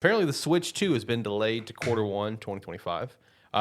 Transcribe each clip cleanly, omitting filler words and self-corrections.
Apparently, the Switch 2 has been delayed to Q1 2025.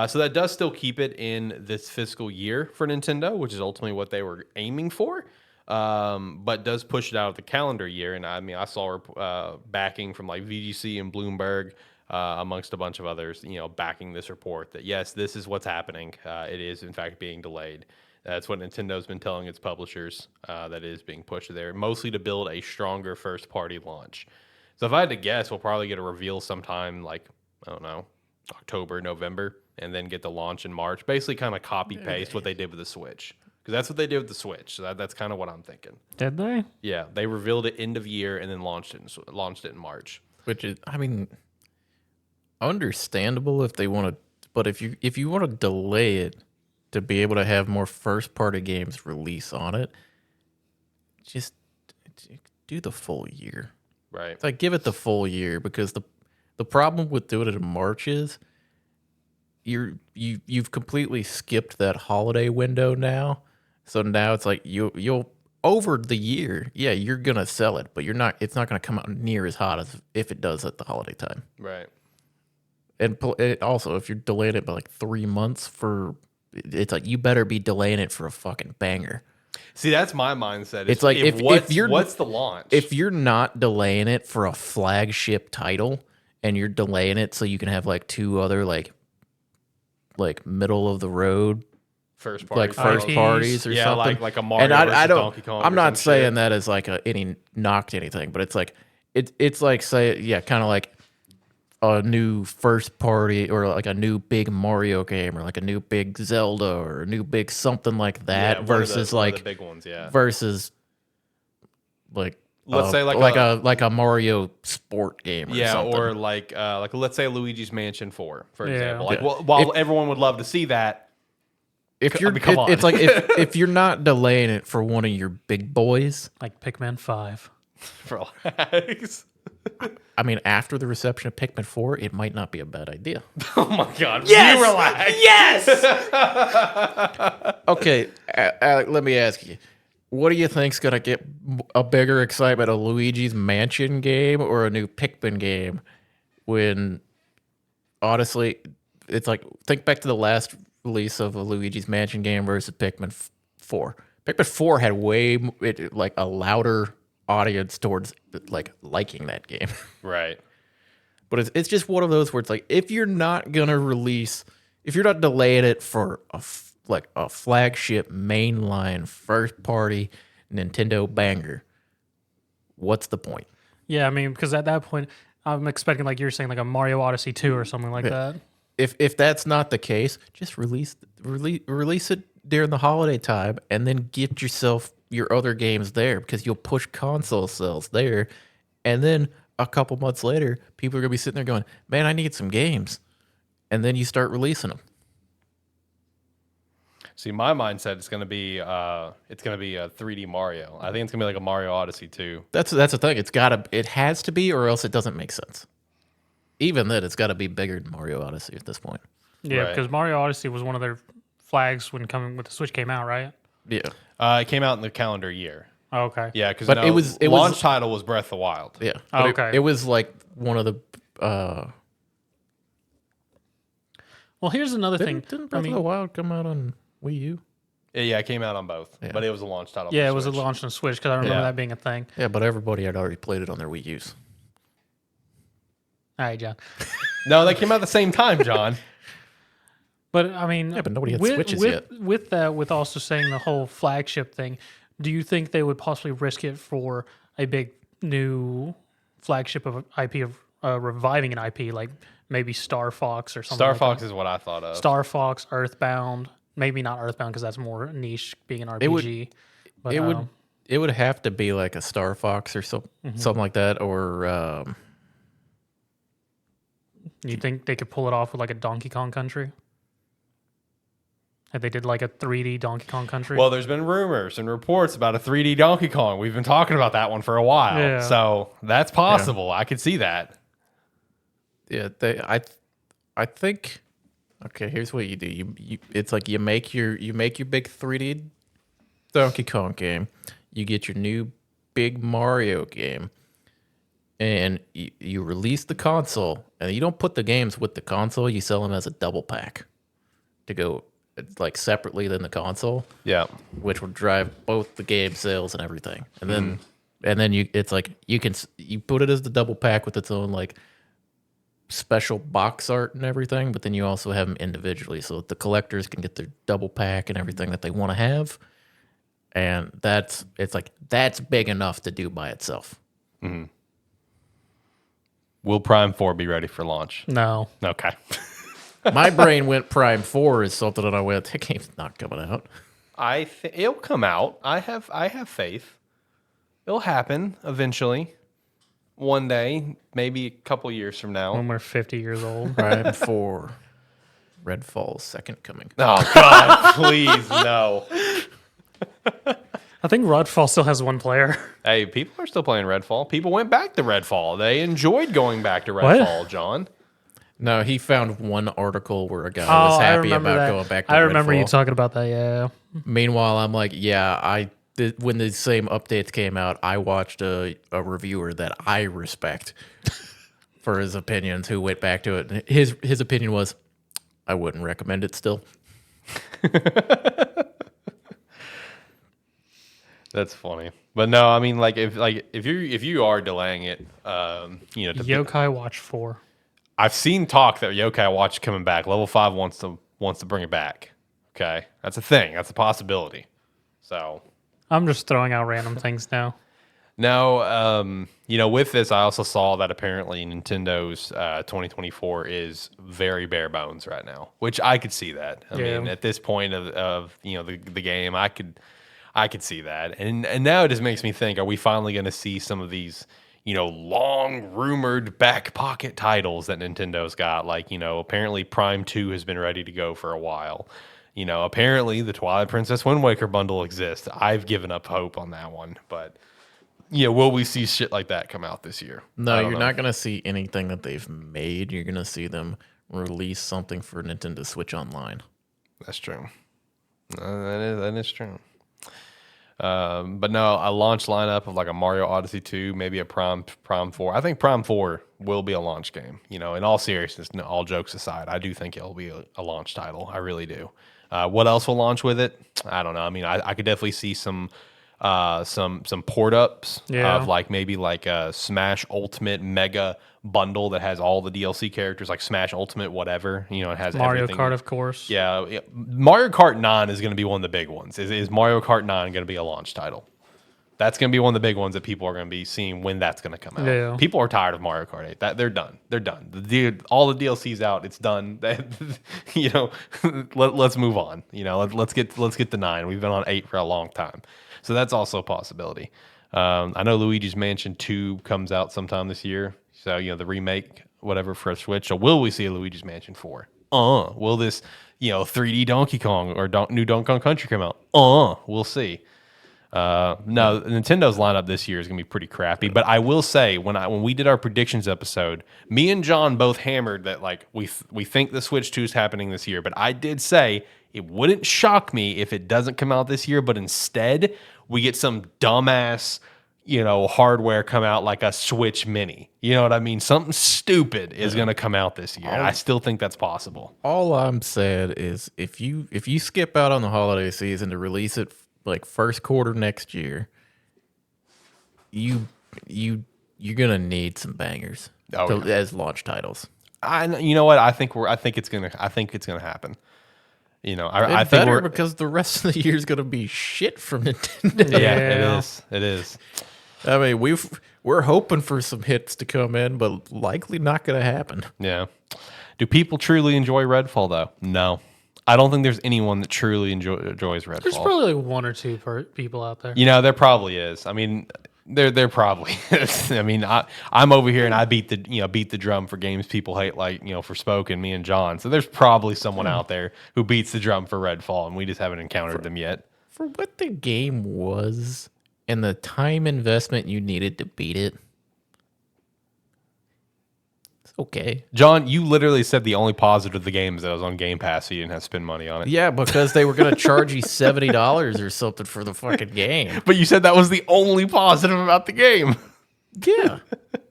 So that does still keep it in this fiscal year for Nintendo, which is ultimately what they were aiming for, but does push it out of the calendar year. And I mean, I saw backing from like VGC and Bloomberg, amongst a bunch of others, backing this report that yes, this is what's happening. It is in fact being delayed. That's what Nintendo's been telling its publishers, that is being pushed there, mostly to build a stronger first-party launch. So if I had to guess, we'll probably get a reveal sometime like, I don't know, October, November, and then get the launch in March. Basically kind of copy-paste what they did with the Switch. Because that's what they did with the Switch. So that's kind of what I'm thinking. Did they? Yeah, they revealed it end of year and then launched it in March. Which is, I mean, understandable if they want to, but if you want to delay it to be able to have more first-party games release on it, just do the full year. Right. It's like give it the full year, because the problem with doing it in March is you've completely skipped that holiday window now. So now it's like you'll over the year, yeah, you're gonna sell it, but it's not gonna come out near as hot as if it does at the holiday time. Right. And also, if you're delaying it by like 3 months it's like you better be delaying it for a fucking banger. See, that's my mindset. It's like if what's the launch? If you're not delaying it for a flagship title and you're delaying it so you can have like two other like middle of the road first parties or something, like a Mario and versus Donkey Kong. I'm not saying that as like any knock to anything, but it's like it's like kind of like a new first party or like a new big Mario game or like a new big Zelda or a new big something like that, versus one of the big ones, versus like let's say like a Mario sport game, or something. Or like let's say Luigi's Mansion 4, for example. Like while everyone would love to see that, if you're it's like if you're not delaying it for one of your big boys, like Pikmin 5. Relax. I mean, after the reception of Pikmin 4, it might not be a bad idea. Oh my God! Yes, relax. Yes. Okay, Alec, let me ask you. What do you think's gonna get a bigger excitement, a Luigi's Mansion game or a new Pikmin game? When honestly, it's like think back to the last release of a Luigi's Mansion game versus Pikmin 4. Pikmin 4 had like a louder audience towards like liking that game, Right? But it's just one of those where it's like if you're not delaying it for a flagship mainline first party Nintendo banger, what's the point? Yeah, I mean, because at that point, I'm expecting, like you're saying, like a Mario Odyssey 2 or something like that. If that's not the case, just release it during the holiday time and then get yourself your other games there, because you'll push console sales there, and then a couple months later, people are gonna be sitting there going, "Man, I need some games," and then you start releasing them. See, my mindset is going to be a 3D Mario. I think it's going to be like a Mario Odyssey 2. That's the thing. It has to be, or else it doesn't make sense. Even then, it's got to be bigger than Mario Odyssey at this point. Yeah, Right. because Mario Odyssey was one of their flags when the Switch came out, right? Yeah. It came out in the calendar year. Oh, okay. Yeah, because But it was launch title was Breath of the Wild. Yeah. Oh, But okay. It was like one of the. Well, here's another thing. Didn't Breath of the Wild come out on Wii U? Yeah, it came out on both, Yeah. but it was a launch title. Yeah, for it was a Switch. launch on Switch because I remember Yeah. that being a thing. Yeah, but everybody had already played it on their Wii U's. All right, John. No, they came out at the same time, John. But I mean, Yeah, but nobody had Switches yet. With that, with also saying the whole flagship thing, do you think they would possibly risk it for a big new flagship of IP of reviving an IP, like maybe Star Fox or something? Star like Fox that? is what I thought of. Star Fox, Earthbound, maybe not Earthbound because that's more niche, being an RPG. But, It would have to be like a Star Fox or something like that, or you think they could pull it off with like a Donkey Kong Country? If they did like a 3D Donkey Kong Country? Well, there's been rumors and reports about a 3D Donkey Kong. We've been talking about that one for a while, Yeah. so that's possible. I could see that. yeah, I think. Okay, here's what you do. You it's like you make your big 3D Donkey Kong game. You get your new big Mario game. and you release the console, and you don't put the games with the console. You sell them as a double pack to go like separately than the console. Yeah. Which would drive both the game sales and everything. And then it's like you put it as the double pack with its own like special box art and everything, but then you also have them individually so that the collectors can get their double pack and everything that they want to have. And that's big enough to do by itself. Mm-hmm. Will Prime 4 be ready for launch? No. Okay. My brain went Prime 4 is something that I went, that game's not coming out. It'll come out. I have faith. It'll happen eventually. One day, maybe a couple years from now. When we're 50 years old. Prime 4. Redfall's second coming. Oh, God, please, no. I think Redfall still has one player. Hey, people are still playing Redfall. People went back to Redfall. They enjoyed going back to Redfall, John. No, he found one article where a guy was happy about going back to Redfall. I remember you talking about that, yeah. Meanwhile, I'm like, when the same updates came out, I watched a reviewer that I respect for his opinions who went back to it. And his opinion was, I wouldn't recommend it still. That's funny. But no, I mean, if you are delaying it, Yokai Watch 4. I've seen talk that Yokai Watch is coming back. Level 5 wants to bring it back. Okay, that's a thing. That's a possibility. So I'm just throwing out random things now. No, with this, I also saw that apparently Nintendo's 2024 is very bare bones right now, which I could see that. I mean, at this point of the game, I could see that, and now it just makes me think: are we finally going to see some of these long rumored back pocket titles that Nintendo's got? Like apparently Prime 2 has been ready to go for a while. Apparently the Twilight Princess Wind Waker bundle exists. I've given up hope on that one, but will we see shit like that come out this year? No, you're not going to see anything that they've made. You're going to see them release something for Nintendo Switch Online. That's true. That is true. But no, a launch lineup of like a Mario Odyssey 2, maybe a Prime 4. I think Prime 4 will be a launch game. In all seriousness, all jokes aside, I do think it'll be a launch title. I really do. What else will launch with it? I don't know. I mean, I could definitely see some port ups of maybe a Smash Ultimate Mega bundle that has all the DLC characters, like Smash Ultimate whatever. It has Mario everything. Kart, of course. Yeah, Mario Kart 9 is going to be one of the big ones. Is Mario Kart 9 going to be a launch title? That's going to be one of the big ones that people are going to be seeing when that's going to come out. Yeah. People are tired of Mario Kart 8. They're done. They're done. All the DLC's out. It's done. Let's move on. Let's get the 9. We've been on 8 for a long time. So that's also a possibility. I know Luigi's Mansion 2 comes out sometime this year. So, the remake, whatever, for a Switch. So will we see a Luigi's Mansion 4? Will this, 3D Donkey Kong or new Donkey Kong Country come out? We'll see. No, Nintendo's lineup this year is going to be pretty crappy. But I will say, when we did our predictions episode, me and John both hammered that we think the Switch 2 is happening this year. But I did say it wouldn't shock me if it doesn't come out this year, but instead we get some dumbass hardware come out like a Switch Mini. You know what I mean? Something stupid is going to come out this year. I still think that's possible. All I'm saying is if you skip out on the holiday season to release it first quarter next year, you're gonna need some bangers as launch titles. You know what? I think it's gonna happen. I think because the rest of the year is gonna be shit from Nintendo. Yeah, it is. I mean, we're hoping for some hits to come in, but likely not gonna happen. Yeah. Do people truly enjoy Redfall though? No. I don't think there's anyone that truly enjoys Redfall. There's probably one or two people out there. There probably is. I mean, there probably is. I mean, I'm over here and I beat the drum for games people hate, for Spoken, me and John. So there's probably someone out there who beats the drum for Redfall, and we just haven't encountered them yet. For what the game was and the time investment you needed to beat it, okay. John, you literally said the only positive of the game is that it was on Game Pass, so you didn't have to spend money on it. Yeah, because they were going to charge you $70 or something for the fucking game. But you said that was the only positive about the game. Yeah.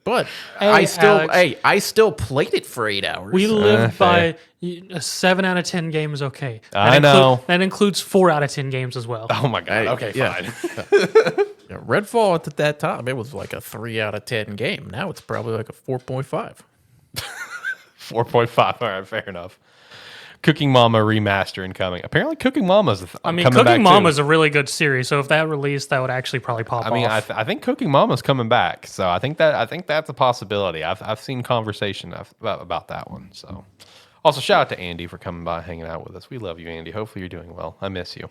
But Hey, Alex. I still played it for 8 hours. We live fair. by a 7 out of 10 game is okay. I know. That includes 4 out of 10 games as well. Oh my god. Okay, yeah. fine. Yeah, Redfall at that time, it was like a 3 out of 10 game. Now it's probably like a 4.5. 4.5. All right, fair enough. Cooking Mama remaster incoming. Apparently, Cooking Mama's coming Cooking back Mama too. is a really good series, so if that released, that would actually probably pop I mean, off. I think Cooking Mama's coming back, so I think that's a possibility. I've seen conversation about that one. So, also shout out to Andy for coming by, hanging out with us. We love you, Andy. Hopefully you're doing well. I miss you.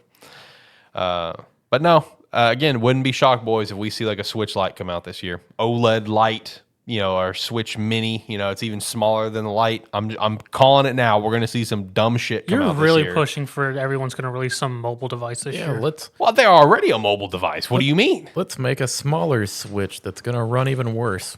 But no, again, wouldn't be shocked, boys, if we see like a Switch Lite come out this year. OLED Lite, or Switch Mini. It's even smaller than the Lite. I'm calling it now. We're gonna see some dumb shit come You're out really this year. pushing for everyone's going to release some mobile device this Yeah, year. Well, they're already a mobile device. What do you mean? let's make a smaller Switch that's gonna run even worse.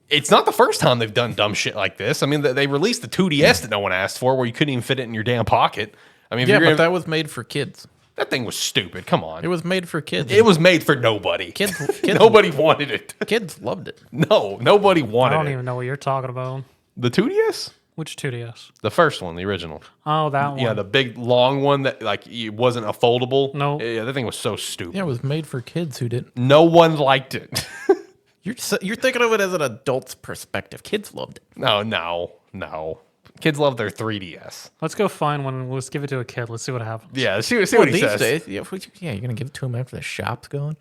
It's not the first time they've done dumb shit like this. I mean, they released the 2DS that no one asked for, where you couldn't even fit it in your damn pocket. I mean, if Yeah, you're but gonna, that was made for kids. that thing was stupid. Come on. It was made for kids. It was made for nobody. Kids Nobody wanted it. kids loved it. No, nobody I wanted don't it. even know what you're talking about. The 2DS? Which 2DS? The first one, the original. Oh, that one. Yeah, the big long one that like it wasn't a foldable. No. Yeah, that thing was so stupid. Yeah, it was made for kids who didn't. No one liked it. You're thinking of it as an adult's perspective. Kids loved it. No. Kids love their 3DS. Let's go find one. Let's give it to a kid. Let's see what happens. Yeah, see what he These says. days, yeah, you're gonna give it to him after the shop's gone.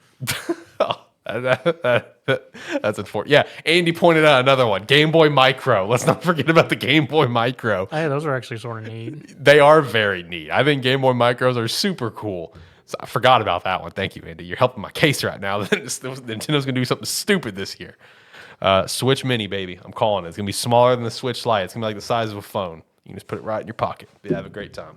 That's unfortunate. Yeah, Andy pointed out another one, Game Boy Micro. Let's not forget about the Game Boy Micro. Hey, those are actually sort of neat. They are very neat. I think Game Boy Micros are super cool. So I forgot about that one. Thank you, Andy. You're helping my case right now. Nintendo's going to do something stupid this year. Switch Mini, baby. I'm calling it. It's going to be smaller than the Switch Lite. It's going to be like the size of a phone. You can just put it right in your pocket. You have a great time.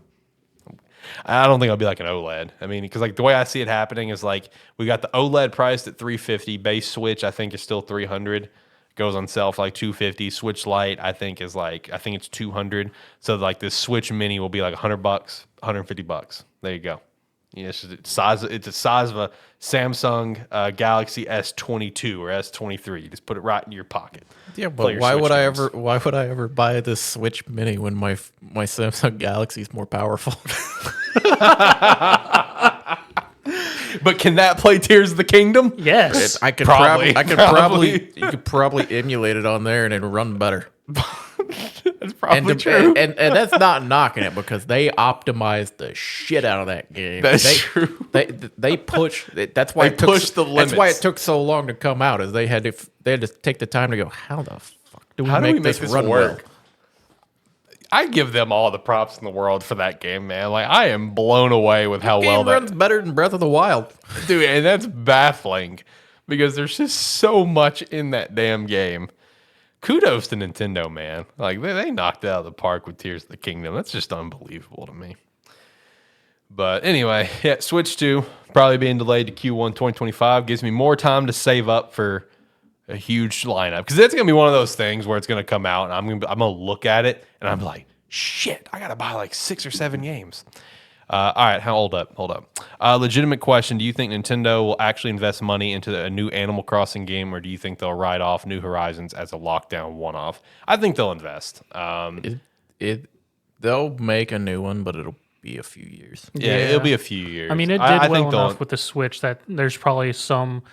I don't think it'll be like an OLED. I mean, because like the way I see it happening is like we got the OLED priced at $350. Base Switch I think is still $300. Goes on sale for like $250. Switch Lite I think it's $200. So like this Switch Mini will be like $100, $150. There you go. Yeah, it's the size of a Samsung Galaxy S22 or S23. You just put it right in your pocket. Yeah, Play but your why Switch would I games. ever? Why would I ever buy this Switch Mini when my Samsung Galaxy is more powerful? But can that play Tears of the Kingdom? Yes. I could Probably. you could probably emulate it on there and it'd run better. That's probably true. And that's not knocking it because they optimized the shit out of that game. That's true. They push. That's why They it took. pushed the That's why limits. it took so long to come out. Is they had to take the time to go. How the fuck do we How do make we make this this run work? well? I give them all the props in the world for that game, man. Like I am blown away with how well Game that runs better than Breath of the Wild. dude, and that's baffling because there's just so much in that damn game. Kudos to Nintendo, man. Like they knocked it out of the park with Tears of the Kingdom. That's just unbelievable to me. But anyway, yeah, Switch 2 probably being delayed to Q1 2025 gives me more time to save up for a huge lineup because it's gonna be one of those things where it's gonna come out and I'm gonna look at it and I'm like, shit, I gotta buy like 6 or 7 games. All right, hold up. Legitimate question: do you think Nintendo will actually invest money into a new Animal Crossing game, or do you think they'll write off New Horizons as a lockdown one-off? I think they'll invest. They'll make a new one, but it'll be a few years. Yeah, it'll be a few years. I mean, it did I well think they'll- enough with the Switch that there's probably some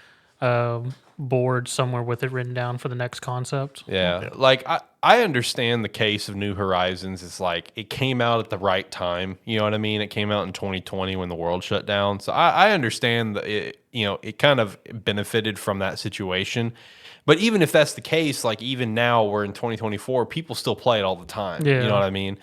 board somewhere with it written down for the next concept. Yeah, like I understand the case of New Horizons. It's like it came out at the right time. You know what I mean? It came out in 2020 when the world shut down. So I understand that it kind of benefited from that situation. But even if that's the case, like even now we're in 2024, people still play it all the time. Yeah. You know what I mean?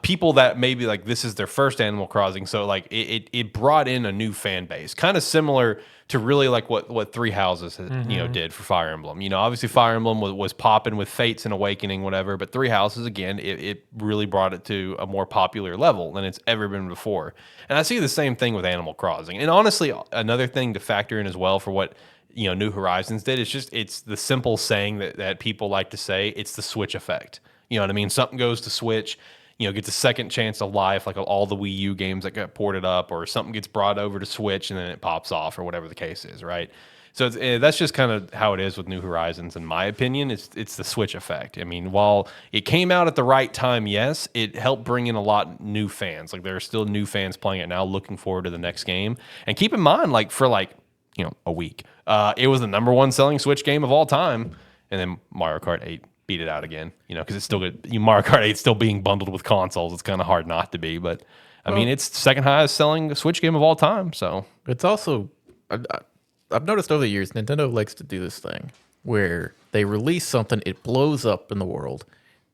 People that maybe like this is their first Animal Crossing, so like it brought in a new fan base, kind of similar to really like what Three Houses did for Fire Emblem. Obviously Fire Emblem was popping with Fates and Awakening, whatever, but Three Houses again, it really brought it to a more popular level than it's ever been before. And I see the same thing with Animal Crossing. And honestly, another thing to factor in as well for what New Horizons did, it's the simple saying that people like to say, it's the Switch effect. You know what I mean? Something goes to Switch, gets a second chance of life, like all the Wii U games that got ported up, or something gets brought over to Switch and then it pops off, or whatever the case is, right? So that's just kind of how it is with New Horizons, in my opinion. It's the Switch effect. I mean, while it came out at the right time, yes, it helped bring in a lot new fans. Like there are still new fans playing it now, looking forward to the next game. And keep in mind, like for a week, it was the #1 selling Switch game of all time, and then Mario Kart 8 beat it out again. Because it's still good. Mario Kart 8 still being bundled with consoles. It's kind of hard not to be, but I mean, it's the second highest selling Switch game of all time. So It's also, I've noticed over the years, Nintendo likes to do this thing where they release something, it blows up in the world,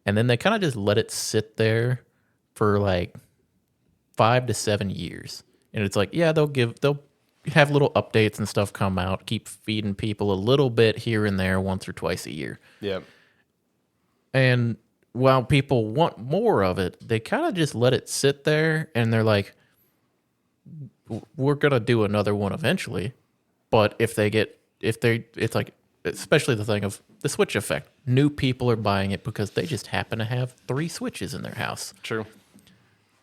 and then they kind of just let it sit there for like 5 to 7 years. And it's like, yeah, they'll have little updates and stuff come out, keep feeding people a little bit here and there once or twice a year. yeah. And while people want more of it, they kind of just let it sit there and they're like, we're going to do another one eventually. But it's like, especially the thing of the Switch effect. New people are buying it because they just happen to have 3 Switches in their house. True.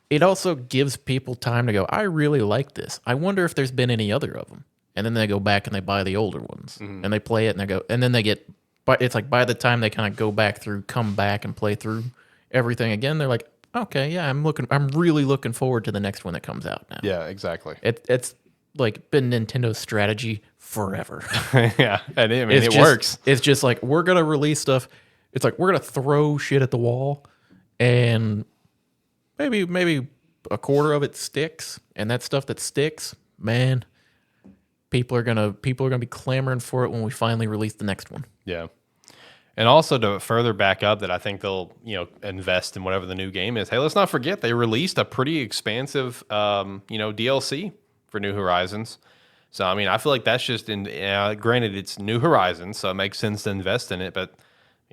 It also gives people time to go, I really like this. I wonder if there's been any other of them. And then they go back and they buy the older ones. And they play it and they go, and then they get, but it's like by the time they kind of go back through, come back and play through everything again, they're like, okay, yeah, I'm really looking forward to the next one that comes out now. Yeah, exactly. It's like been Nintendo's strategy forever. Yeah, and it works. It's just like, we're going to release stuff. It's like, we're going to throw shit at the wall and maybe a quarter of it sticks. And that stuff that sticks, man, people are going to be clamoring for it when we finally release the next one. Yeah. And also to further back up that I think they'll, invest in whatever the new game is. Hey, let's not forget they released a pretty expansive, DLC for New Horizons. So, I mean, I feel like that's just granted it's New Horizons, so it makes sense to invest in it, but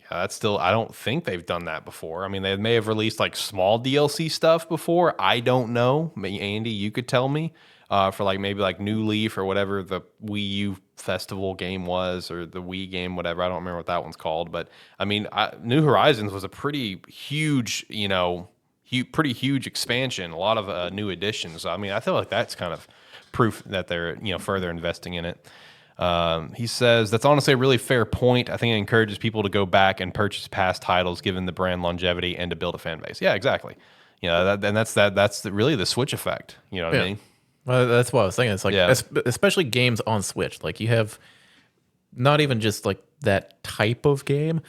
that's still, I don't think they've done that before. I mean, they may have released like small DLC stuff before. I don't know. Andy, you could tell me for like maybe like New Leaf or whatever the Wii U festival game was, or the Wii game, whatever. I don't remember what that one's called, but I mean, New Horizons was a pretty huge, pretty huge expansion, a lot of new additions. I mean, I feel like that's kind of proof that they're, further investing in it. He says, that's honestly a really fair point. I think it encourages people to go back and purchase past titles given the brand longevity and to build a fan base. Yeah, exactly. That's really the Switch effect. You know what I mean? Well, that's what I was thinking. It's like, especially games on Switch. Like you have not even just like that type of game.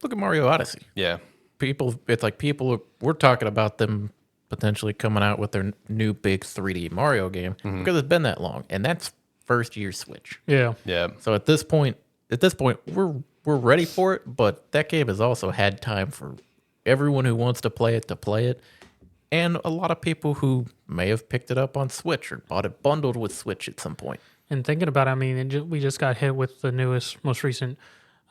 Look at Mario Odyssey. Yeah. We're talking about them potentially coming out with their new big 3D Mario game because it's been that long. And that's first year Switch. Yeah. Yeah. So at this point, we're ready for it, but that game has also had time for everyone who wants to play it, and a lot of people who may have picked it up on Switch or bought it bundled with Switch at some point. And thinking about it, I mean, we just got hit with the most recent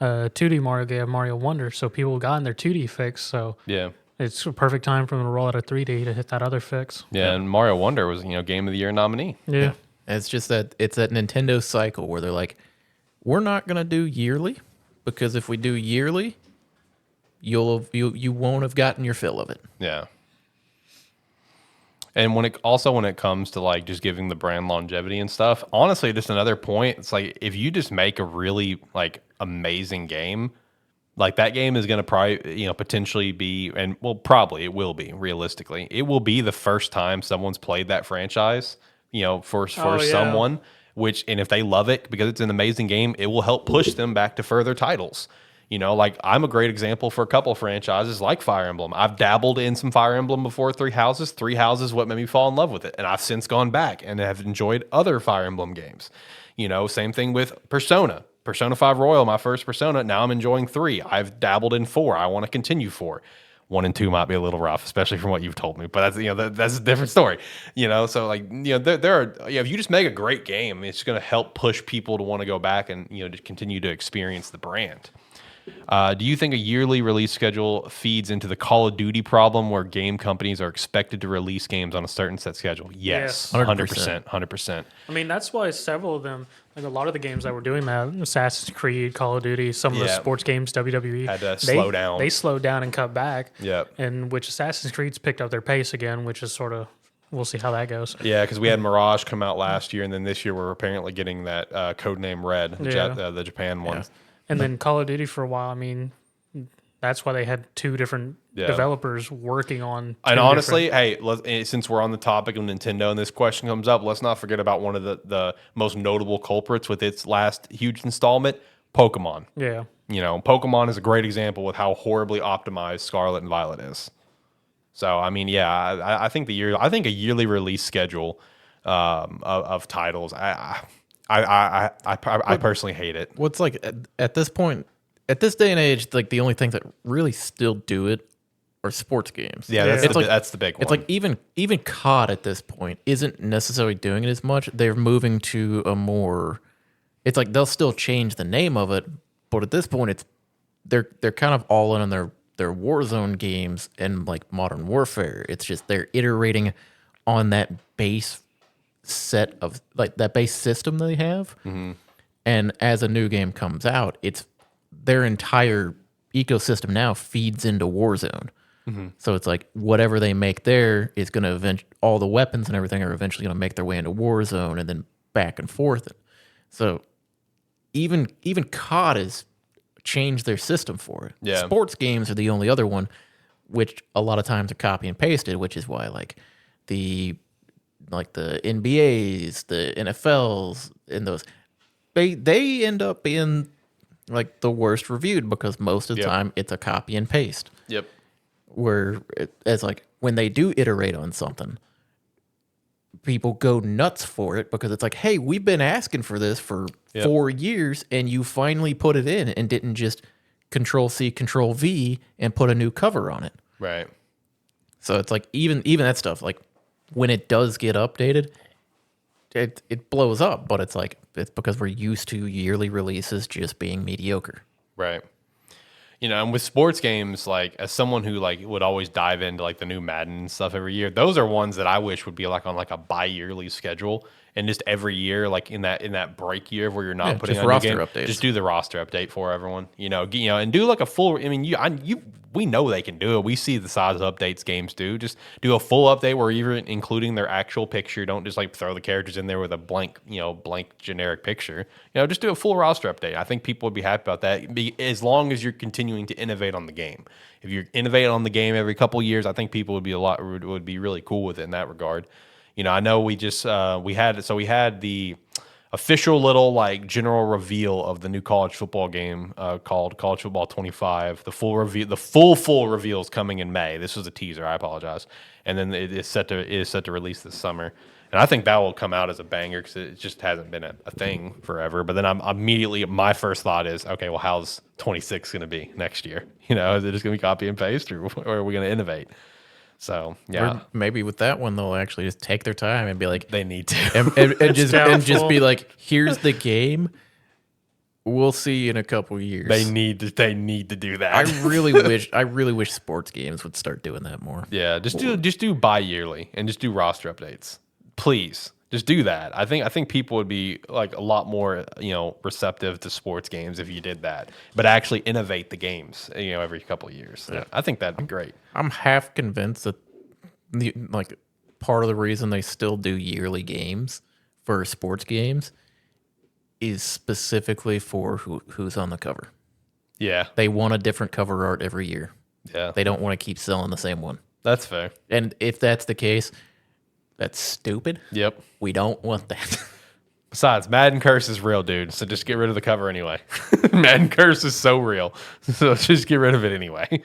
2D Mario game, Mario Wonder, so people got in their 2D fix, so Yeah. it's a perfect time for them to roll out a 3D to hit that other fix. Yeah. And Mario Wonder was, Game of the Year nominee. Yeah. And it's just that it's that Nintendo cycle where they're like, we're not going to do yearly because if we do yearly, you won't have gotten your fill of it. Yeah. And when it comes to like just giving the brand longevity and stuff, honestly, just another point, it's like if you just make a really like amazing game, like that game is going to probably, potentially be, and well, probably it will be realistically, it will be the first time someone's played that franchise, for someone, and if they love it because it's an amazing game, it will help push them back to further titles. Like I'm a great example for a couple of franchises like Fire Emblem. I've dabbled in some Fire Emblem before, Three Houses. Three Houses what made me fall in love with it. And I've since gone back and have enjoyed other Fire Emblem games. Same thing with Persona. Persona 5 Royal, my first Persona. Now I'm enjoying 3. I've dabbled in 4. I want to continue 4. 1 and 2 might be a little rough, especially from what you've told me. But that's that's a different story. So like there are if you just make a great game, it's going to help push people to want to go back and to continue to experience the brand. Do you think a yearly release schedule feeds into the Call of Duty problem where game companies are expected to release games on a certain set schedule? Yes, 100%. 100%. I mean, that's why several of them, like a lot of the games that were doing that, Assassin's Creed, Call of Duty, some of the sports games, WWE, had to slow down. They slowed down and cut back. Yep. And which Assassin's Creed's picked up their pace again, which is sort of we'll see how that goes. Yeah, because we had Mirage come out last year, and then this year we're apparently getting that Codename Red, the Japan one. And then Call of Duty for a while. I mean, that's why they had two different developers working on. And honestly, hey, since we're on the topic of Nintendo and this question comes up, let's not forget about one of the most notable culprits with its last huge installment, Pokemon. Yeah. Pokemon is a great example with how horribly optimized Scarlet and Violet is. So, I mean, yeah, I think a yearly release schedule of titles, I personally hate it. What's like at this point, at this day and age, like the only things that really still do it are sports games. Yeah, that's the big one. It's like even COD at this point isn't necessarily doing it as much. They're moving to a more. It's like they'll still change the name of it, but at this point, they're kind of all in on their Warzone games and like Modern Warfare. It's just they're iterating on that base set of like that base system they have, and as a new game comes out, it's their entire ecosystem now feeds into Warzone. So it's like whatever they make there is going to all the weapons and everything are eventually going to make their way into Warzone and then back and forth. So even COD has changed their system for it. Yeah. Sports games are the only other one, which a lot of times are copy and pasted, which is why the NBAs, the NFLs, and those they end up being like the worst reviewed because most of the time it's a copy and paste. Yep. Where as like when they do iterate on something, people go nuts for it because it's like, hey, we've been asking for this for 4 years and you finally put it in and didn't just Control C, Control V and put a new cover on it. Right. So it's like even that stuff, like when it does get updated, it blows up, but it's like it's because we're used to yearly releases just being mediocre. Right. And with sports games, like as someone who like would always dive into like the new Madden and stuff every year, those are ones that I wish would be like on like a bi-yearly schedule, and just every year, like in that break year where you're not putting on roster new game, updates. just do the roster update for everyone. And do like a full. I mean, we know they can do it. We see the size of updates games do. Just do a full update where even including their actual picture. Don't just like throw the characters in there with a blank generic picture. Just do a full roster update. I think people would be happy about that, as long as you're continuing to innovate on the game. If you're innovating on the game every couple of years, I think people would be really cool with it in that regard. I know we had the official little like general reveal of the new college football game called College Football 25. The full reveal is coming in May. This was a teaser. I apologize. And then it is set to release this summer. And I think that will come out as a banger because it just hasn't been a thing forever. But then my first thought is, okay, well, how's 26 going to be next year? Is it just going to be copy and paste, or are we going to innovate? So yeah, Or maybe with that one they'll actually just take their time and be like, they need to. and just be like, here's the game. We'll see in a couple years. They need to do that. I really wish sports games would start doing that more. Yeah, just do bi-yearly and just do roster updates. Please. Just do that. I think people would be like a lot more, receptive to sports games if you did that. But actually innovate the games, every couple of years. Yeah. I think that'd be great. I'm half convinced that part of the reason they still do yearly games for sports games is specifically for who's on the cover. Yeah. They want a different cover art every year. Yeah. They don't want to keep selling the same one. That's fair. And if that's the case, that's stupid. Yep. We don't want that. Besides, Madden Curse is real, dude. So just get rid of the cover anyway. Madden Curse is so real. So just get rid of it anyway.